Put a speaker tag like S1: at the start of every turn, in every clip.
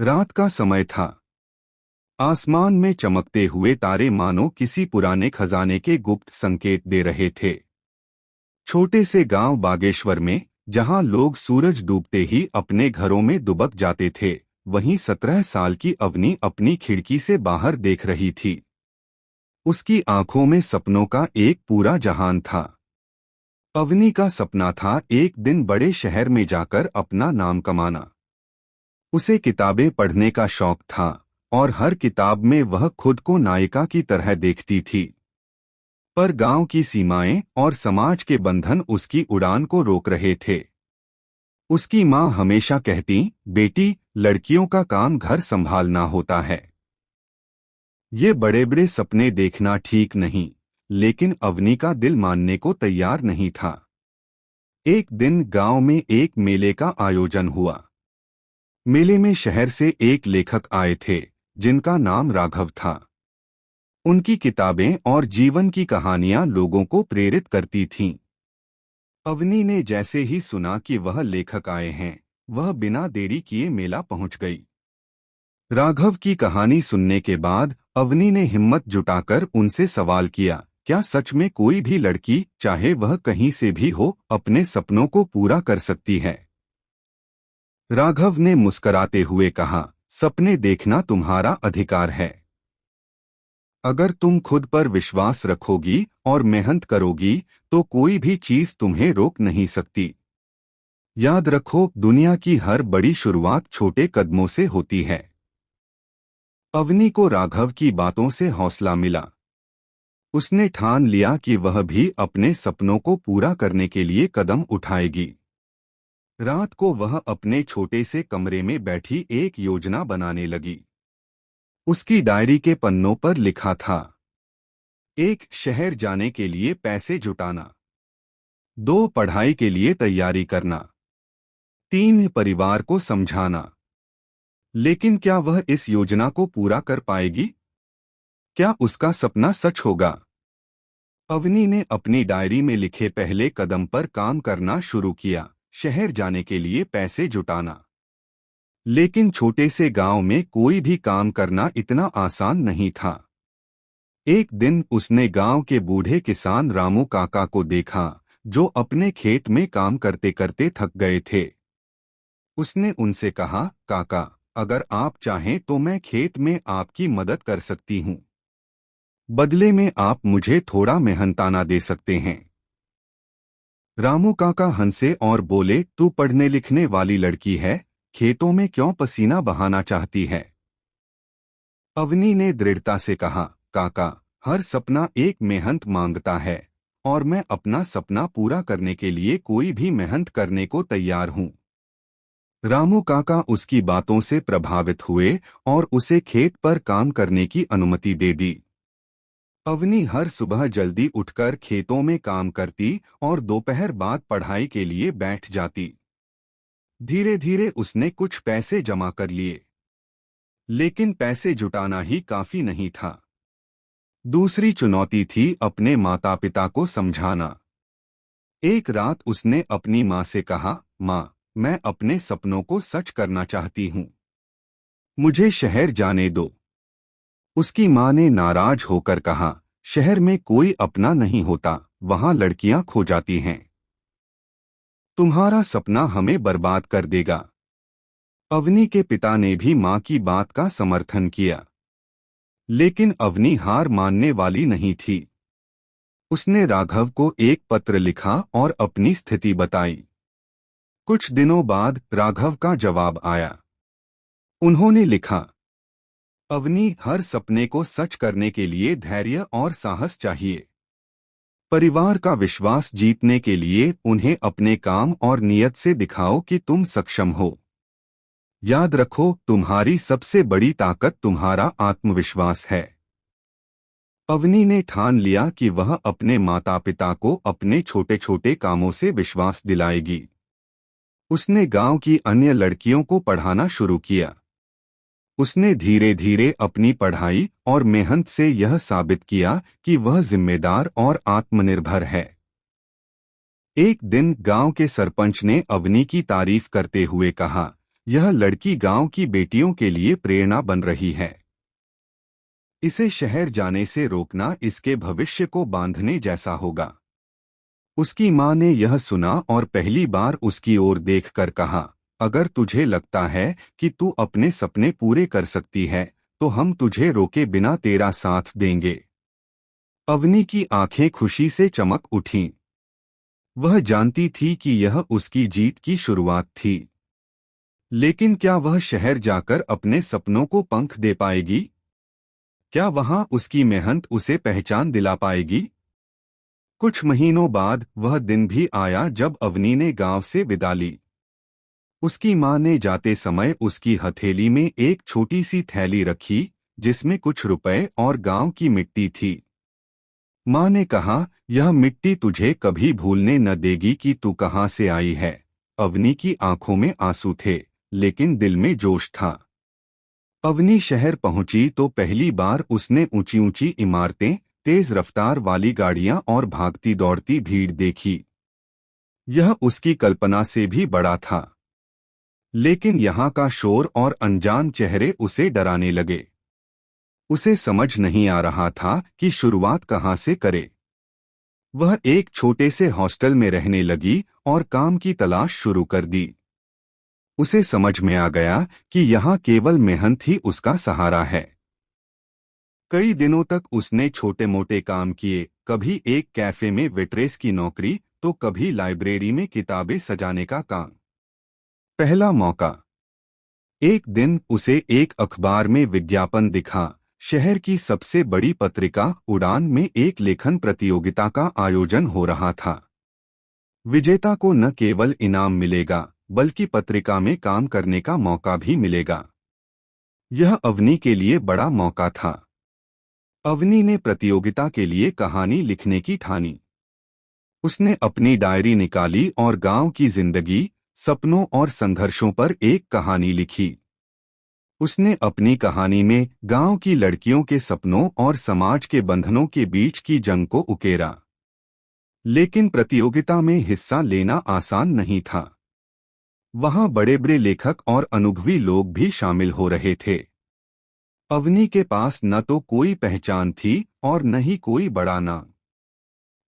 S1: रात का समय था। आसमान में चमकते हुए तारे मानो किसी पुराने खजाने के गुप्त संकेत दे रहे थे। छोटे से गांव बागेश्वर में, जहां लोग सूरज डूबते ही अपने घरों में दुबक जाते थे, वहीं 17 साल की अवनी अपनी खिड़की से बाहर देख रही थी। उसकी आंखों में सपनों का एक पूरा जहान था। अवनी का सपना था एक दिन बड़े शहर में जाकर अपना नाम कमाना। उसे किताबें पढ़ने का शौक था और हर किताब में वह खुद को नायिका की तरह देखती थी। पर गांव की सीमाएं और समाज के बंधन उसकी उड़ान को रोक रहे थे। उसकी माँ हमेशा कहती, बेटी, लड़कियों का काम घर संभालना होता है। ये बड़े बड़े सपने देखना ठीक नहीं, लेकिन अवनी का दिल मानने को तैयार नहीं था। एक दिन गांव में एक मेले का आयोजन हुआ। मेले में शहर से एक लेखक आए थे, जिनका नाम राघव था। उनकी किताबें और जीवन की कहानियां लोगों को प्रेरित करती थीं। अवनी ने जैसे ही सुना कि वह लेखक आए हैं, वह बिना देरी किए मेला पहुंच गई। राघव की कहानी सुनने के बाद अवनी ने हिम्मत जुटाकर उनसे सवाल किया, क्या सच में कोई भी लड़की, चाहे वह कहीं से भी हो, अपने सपनों को पूरा कर सकती है? राघव ने मुस्कराते हुए कहा, सपने देखना तुम्हारा अधिकार है। अगर तुम खुद पर विश्वास रखोगी और मेहनत करोगी, तो कोई भी चीज तुम्हें रोक नहीं सकती। याद रखो, दुनिया की हर बड़ी शुरुआत छोटे कदमों से होती है। अवनी को राघव की बातों से हौसला मिला। उसने ठान लिया कि वह भी अपने सपनों को पूरा करने के लिए कदम उठाएगी। रात को वह अपने छोटे से कमरे में बैठी एक योजना बनाने लगी। उसकी डायरी के पन्नों पर लिखा था, 1, शहर जाने के लिए पैसे जुटाना। 2, पढ़ाई के लिए तैयारी करना। 3, परिवार को समझाना। लेकिन क्या वह इस योजना को पूरा कर पाएगी? क्या उसका सपना सच होगा? अवनी ने अपनी डायरी में लिखे पहले कदम पर काम करना शुरू किया, शहर जाने के लिए पैसे जुटाना। लेकिन छोटे से गांव में कोई भी काम करना इतना आसान नहीं था। एक दिन उसने गांव के बूढ़े किसान रामू काका को देखा, जो अपने खेत में काम करते करते थक गए थे। उसने उनसे कहा, काका, अगर आप चाहें तो मैं खेत में आपकी मदद कर सकती हूँ। बदले में आप मुझे थोड़ा मेहनताना दे सकते हैं। रामू काका हंसे और बोले, तू पढ़ने लिखने वाली लड़की है, खेतों में क्यों पसीना बहाना चाहती है? अवनी ने दृढ़ता से कहा, काका, हर सपना एक मेहनत मांगता है, और मैं अपना सपना पूरा करने के लिए कोई भी मेहनत करने को तैयार हूँ। रामू काका उसकी बातों से प्रभावित हुए और उसे खेत पर काम करने की अनुमति दे दी। अवनी हर सुबह जल्दी उठकर खेतों में काम करती और दोपहर बाद पढ़ाई के लिए बैठ जाती। धीरे धीरे उसने कुछ पैसे जमा कर लिए। लेकिन पैसे जुटाना ही काफी नहीं था। दूसरी चुनौती थी अपने माता पिता को समझाना। एक रात उसने अपनी माँ से कहा, माँ, मैं अपने सपनों को सच करना चाहती हूँ। मुझे शहर जाने दो। उसकी माँ ने नाराज होकर कहा, शहर में कोई अपना नहीं होता, वहां लड़कियां खो जाती हैं। तुम्हारा सपना हमें बर्बाद कर देगा। अवनी के पिता ने भी माँ की बात का समर्थन किया। लेकिन अवनी हार मानने वाली नहीं थी। उसने राघव को एक पत्र लिखा और अपनी स्थिति बताई। कुछ दिनों बाद राघव का जवाब आया। उन्होंने लिखा, अवनी, हर सपने को सच करने के लिए धैर्य और साहस चाहिए। परिवार का विश्वास जीतने के लिए उन्हें अपने काम और नियत से दिखाओ कि तुम सक्षम हो। याद रखो, तुम्हारी सबसे बड़ी ताकत तुम्हारा आत्मविश्वास है। अवनी ने ठान लिया कि वह अपने माता पिता को अपने छोटे छोटे कामों से विश्वास दिलाएगी। उसने गांव की अन्य लड़कियों को पढ़ाना शुरू किया। उसने धीरे धीरे अपनी पढ़ाई और मेहनत से यह साबित किया कि वह जिम्मेदार और आत्मनिर्भर है। एक दिन गांव के सरपंच ने अवनी की तारीफ करते हुए कहा, यह लड़की गांव की बेटियों के लिए प्रेरणा बन रही है। इसे शहर जाने से रोकना इसके भविष्य को बांधने जैसा होगा। उसकी मां ने यह सुना और पहली बार उसकी ओर देखकर कहा, अगर तुझे लगता है कि तू अपने सपने पूरे कर सकती है तो हम तुझे रोके बिना तेरा साथ देंगे। अवनी की आंखें खुशी से चमक उठीं। वह जानती थी कि यह उसकी जीत की शुरुआत थी। लेकिन क्या वह शहर जाकर अपने सपनों को पंख दे पाएगी? क्या वहां उसकी मेहनत उसे पहचान दिला पाएगी? कुछ महीनों बाद वह दिन भी आया जब अवनी ने गांव से विदा ली। उसकी मां ने जाते समय उसकी हथेली में एक छोटी सी थैली रखी जिसमें कुछ रुपए और गांव की मिट्टी थी। मां ने कहा, यह मिट्टी तुझे कभी भूलने न देगी कि तू कहां से आई है। अवनी की आंखों में आंसू थे, लेकिन दिल में जोश था। अवनी शहर पहुंची तो पहली बार उसने ऊंची ऊंची इमारतें, तेज रफ्तार वाली गाड़ियां और भागती दौड़ती भीड़ देखी। यह उसकी कल्पना से भी बड़ा था। लेकिन यहाँ का शोर और अनजान चेहरे उसे डराने लगे। उसे समझ नहीं आ रहा था कि शुरुआत कहाँ से करे। वह एक छोटे से हॉस्टल में रहने लगी और काम की तलाश शुरू कर दी। उसे समझ में आ गया कि यहाँ केवल मेहनत ही उसका सहारा है। कई दिनों तक उसने छोटे मोटे काम किए, कभी एक कैफे में वेट्रेस की नौकरी तो कभी लाइब्रेरी में किताबें सजाने का काम। पहला मौका। एक दिन उसे एक अखबार में विज्ञापन दिखा। शहर की सबसे बड़ी पत्रिका उड़ान में एक लेखन प्रतियोगिता का आयोजन हो रहा था। विजेता को न केवल इनाम मिलेगा बल्कि पत्रिका में काम करने का मौका भी मिलेगा। यह अवनी के लिए बड़ा मौका था। अवनी ने प्रतियोगिता के लिए कहानी लिखने की ठानी। उसने अपनी डायरी निकाली और गांव की जिंदगी, सपनों और संघर्षों पर एक कहानी लिखी। उसने अपनी कहानी में गांव की लड़कियों के सपनों और समाज के बंधनों के बीच की जंग को उकेरा। लेकिन प्रतियोगिता में हिस्सा लेना आसान नहीं था। वहां बड़े बड़े लेखक और अनुभवी लोग भी शामिल हो रहे थे। अवनी के पास न तो कोई पहचान थी और न ही कोई बड़ा नाम।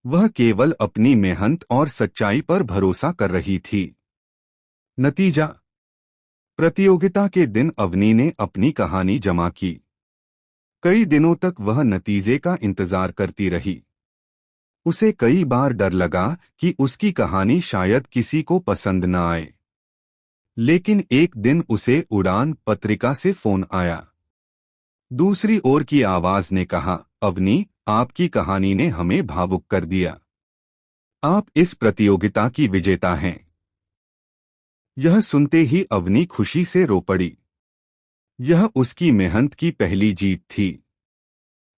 S1: वह केवल अपनी मेहनत और सच्चाई पर भरोसा कर रही थी। नतीजा। प्रतियोगिता के दिन अवनी ने अपनी कहानी जमा की। कई दिनों तक वह नतीजे का इंतजार करती रही। उसे कई बार डर लगा कि उसकी कहानी शायद किसी को पसंद न आए। लेकिन एक दिन उसे उड़ान पत्रिका से फोन आया। दूसरी ओर की आवाज ने कहा, अवनी, आपकी कहानी ने हमें भावुक कर दिया। आप इस प्रतियोगिता की विजेता हैं। यह सुनते ही अवनी खुशी से रो पड़ी। यह उसकी मेहनत की पहली जीत थी।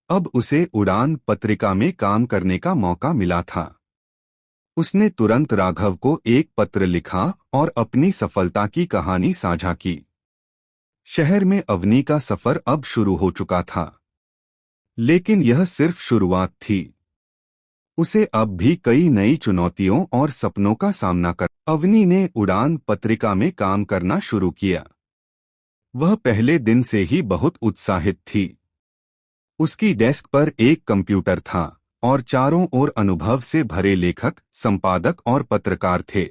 S1: अब उसे उड़ान पत्रिका में काम करने का मौका मिला था। उसने तुरंत राघव को एक पत्र लिखा और अपनी सफलता की कहानी साझा की। शहर में अवनी का सफर अब शुरू हो चुका था। लेकिन यह सिर्फ शुरुआत थी। उसे अब भी कई नई चुनौतियों और सपनों का सामना कर। अवनी ने उड़ान पत्रिका में काम करना शुरू किया। वह पहले दिन से ही बहुत उत्साहित थी। उसकी डेस्क पर एक कंप्यूटर था और चारों ओर अनुभव से भरे लेखक, संपादक और पत्रकार थे।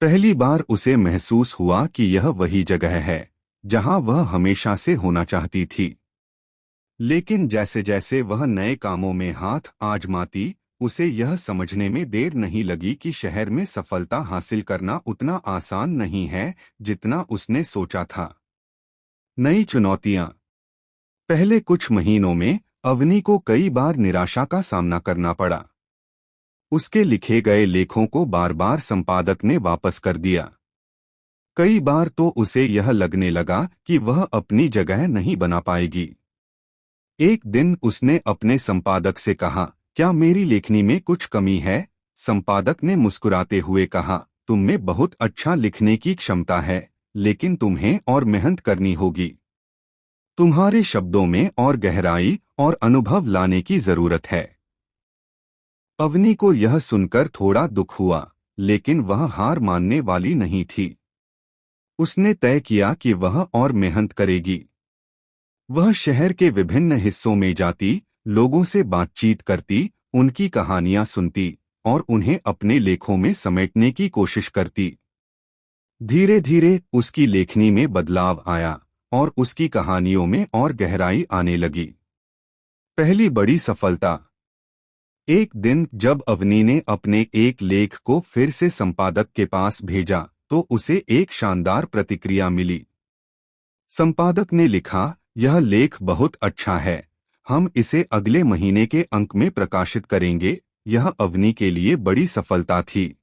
S1: पहली बार उसे महसूस हुआ कि यह वही जगह है जहां वह हमेशा से होना चाहती थी। लेकिन जैसे जैसे वह नए कामों में हाथ आजमाती, उसे यह समझने में देर नहीं लगी कि शहर में सफलता हासिल करना उतना आसान नहीं है जितना उसने सोचा था। नई चुनौतियां। पहले कुछ महीनों में अवनी को कई बार निराशा का सामना करना पड़ा। उसके लिखे गए लेखों को बार बार संपादक ने वापस कर दिया। कई बार तो उसे यह लगने लगा कि वह अपनी जगह नहीं बना पाएगी। एक दिन उसने अपने संपादक से कहा, क्या मेरी लेखनी में कुछ कमी है? संपादक ने मुस्कुराते हुए कहा, तुम में बहुत अच्छा लिखने की क्षमता है, लेकिन तुम्हें और मेहनत करनी होगी। तुम्हारे शब्दों में और गहराई और अनुभव लाने की जरूरत है। अवनी को यह सुनकर थोड़ा दुख हुआ, लेकिन वह हार मानने वाली नहीं थी। उसने तय किया कि वह और मेहनत करेगी। वह शहर के विभिन्न हिस्सों में जाती, लोगों से बातचीत करती, उनकी कहानियां सुनती और उन्हें अपने लेखों में समेटने की कोशिश करती। धीरे धीरे उसकी लेखनी में बदलाव आया और उसकी कहानियों में और गहराई आने लगी। पहली बड़ी सफलता। एक दिन जब अवनी ने अपने एक लेख को फिर से संपादक के पास भेजा तो उसे एक शानदार प्रतिक्रिया मिली। संपादक ने लिखा, यह लेख बहुत अच्छा है, हम इसे अगले महीने के अंक में प्रकाशित करेंगे। यह अवनी के लिए बड़ी सफलता थी।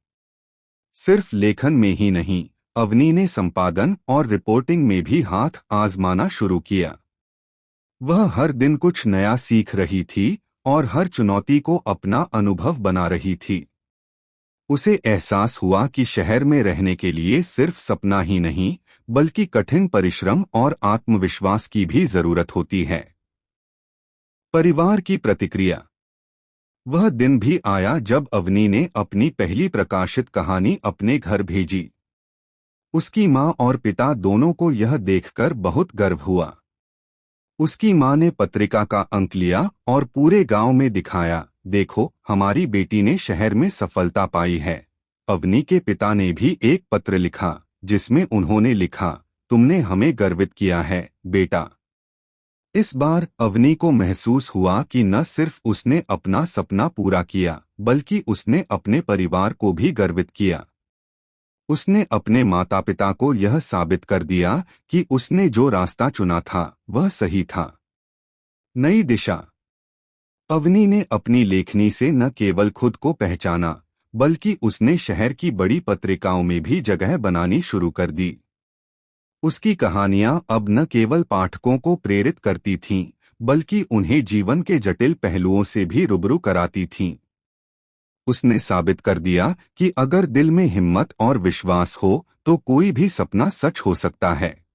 S1: सिर्फ लेखन में ही नहीं, अवनी ने संपादन और रिपोर्टिंग में भी हाथ आजमाना शुरू किया। वह हर दिन कुछ नया सीख रही थी और हर चुनौती को अपना अनुभव बना रही थी। उसे एहसास हुआ कि शहर में रहने के लिए सिर्फ सपना ही नहीं, बल्कि कठिन परिश्रम और आत्मविश्वास की भी जरूरत होती है। परिवार की प्रतिक्रिया। वह दिन भी आया जब अवनी ने अपनी पहली प्रकाशित कहानी अपने घर भेजी। उसकी माँ और पिता दोनों को यह देखकर बहुत गर्व हुआ। उसकी माँ ने पत्रिका का अंक लिया और पूरे गांव में दिखाया, देखो हमारी बेटी ने शहर में सफलता पाई है। अवनी के पिता ने भी एक पत्र लिखा जिसमें उन्होंने लिखा, तुमने हमें गर्वित किया है बेटा। इस बार अवनी को महसूस हुआ कि न सिर्फ उसने अपना सपना पूरा किया, बल्कि उसने अपने परिवार को भी गर्वित किया। उसने अपने माता पिता को यह साबित कर दिया कि उसने जो रास्ता चुना था वह सही था। नई दिशा। अवनी ने अपनी लेखनी से न केवल खुद को पहचाना, बल्कि उसने शहर की बड़ी पत्रिकाओं में भी जगह बनानी शुरू कर दी। उसकी कहानियां अब न केवल पाठकों को प्रेरित करती थीं, बल्कि उन्हें जीवन के जटिल पहलुओं से भी रूबरू कराती थीं। उसने साबित कर दिया कि अगर दिल में हिम्मत और विश्वास हो तो कोई भी सपना सच हो सकता है।